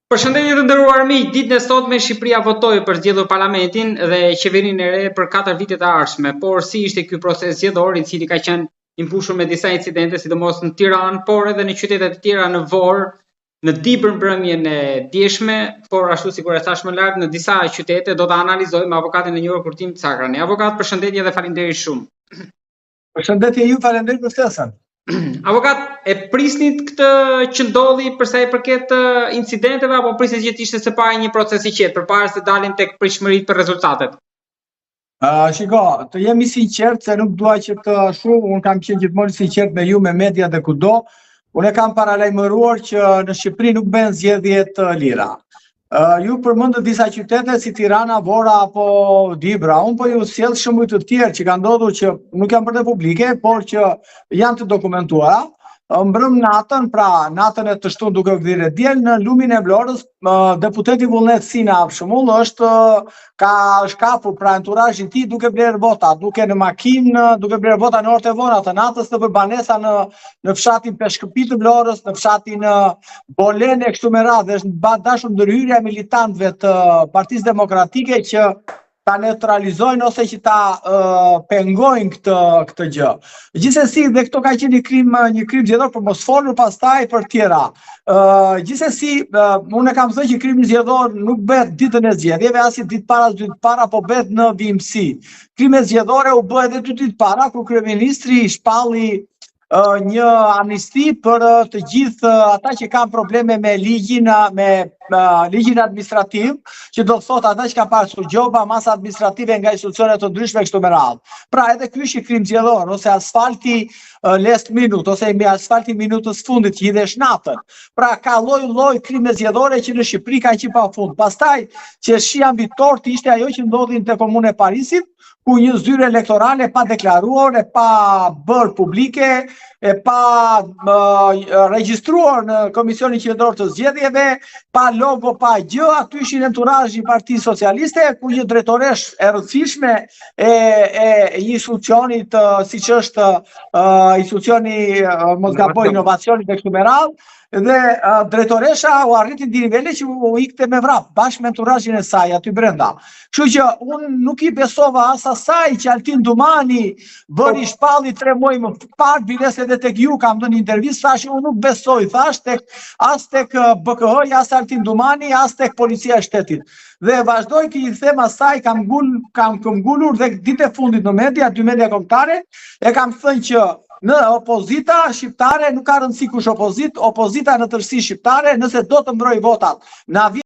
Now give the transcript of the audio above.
Përshëndetje të nderuar miq, ditën e sotme Shqipëria votoi për zgjedhur parlamentin dhe qeverinë e re për 4 vite të ardhshme, por si ishte ky proces zgjedhor i cili ka qenë i mbushur me disa incidente, sidomos në Tiranë, por edhe në qytete të tjera në Vorë, në dibërmbrëmjen e djeshme, por ashtu sikur e thash më lart në disa qytete, do ta analizojmë me avokatin e njohur Kurtim Cakrani. Avokat, përshëndetje dhe faleminderit shumë. Përshëndetje ju, faleminderit për ftesën. Avokat, e prisnit këtë që ndodhi për sa i përket incidenteve apo prisnit që të ishte së pari një proces i qetë përpara se dalim tek pritshmëritë për rezultatet? Shiko, të jemi sinqert se nuk dua që të unë kam qenë gjithmonë sinqert me ju, me media dhe kudo. Unë e kam paralajmëruar që në Shqipëri nuk bëhen zgjedhje të lira. Ju përmendët disa qytete si Tirana, Vora apo Dibra. Unë po ju sjell shembuj të tjerë që kanë ndodhur që nuk janë për të publike, por që janë të dokumentuara. Mbrëm natën, pra natën e të shtunë duke u kthyer diel në lumin e Vlorës, deputeti Vullnet Sina për shembull ka shkapur pra enturazhin e tij duke blerë vota, duke në makinë, duke blerë vota në orët e vona të natës nëpër banesa në fshatin Peshkëpi të Vlorës, në fshatin Bolen e kështu me radhë. Është dashur ndërhyrja e militantëve të Partisë Demokratike që ta neutralizojnë ose që ta pengojnë këtë gjë. Gjithsesi dhe këto ka qenë një krim zgjedhor, për mos folur pastaj për tjera. Gjithsesi, unë kam thënë që krimi zgjedhor nuk bëhet ditën e zgjedhjeve, as ditë para, as ditë para, po bëhet në vimësi. Krimet zgjedhore u bë edhe 2 ditë para, kur kryeministri shpalli një amnisti për të gjithë ata që kanë probleme me ligjin administrativ, që do të thotë ata që kanë pasur gjoba, masa administrative nga institucione të ndryshme kështu me radhë. Pra edhe ky është krim zgjedhor, ose asfalti last minute, ose mbi asfalti minutës fundit që hidhesh natën. Pra ka lloj krime zgjedhore që në Shqipëri kanë qenë pafund. Pastaj që shia mbi tort ishte ajo që ndodhi në komunën e Parisit, ku një zyrë elektorale pa deklaruar, e pa bërë publike, e pa regjistruar në Komisionin Qendror të Zgjedhjeve, pa logo, pa gjë, aty ishin enturazhi i Partisë Socialiste, ku një drejtoresh e rëndësishme e një institucionit siç është institucioni mos gaboj inovacionit e kështu me radhë, dhe drejtoresha u arriti në nivele që u ikte me vrap, bashkë me enturazhin e saj aty brenda. Kështu që unë nuk i besova as asaj që Altin Dumani bëri shpalli 3 muaj më parë, biles edhe tek ju kam dhënë intervistë, thash unë nuk besoj, thash as tek BKH, as Altin Dumani, as tek policia e shtetit. Dhe vazhdoj që i them asaj, kam ngulur dhe ditë e fundit në media, 2 media kombëtare, e kam thënë që në opozita shqiptare nuk ka rëndësi kush opozita në tërësi shqiptare, nëse do të mbrojë votat.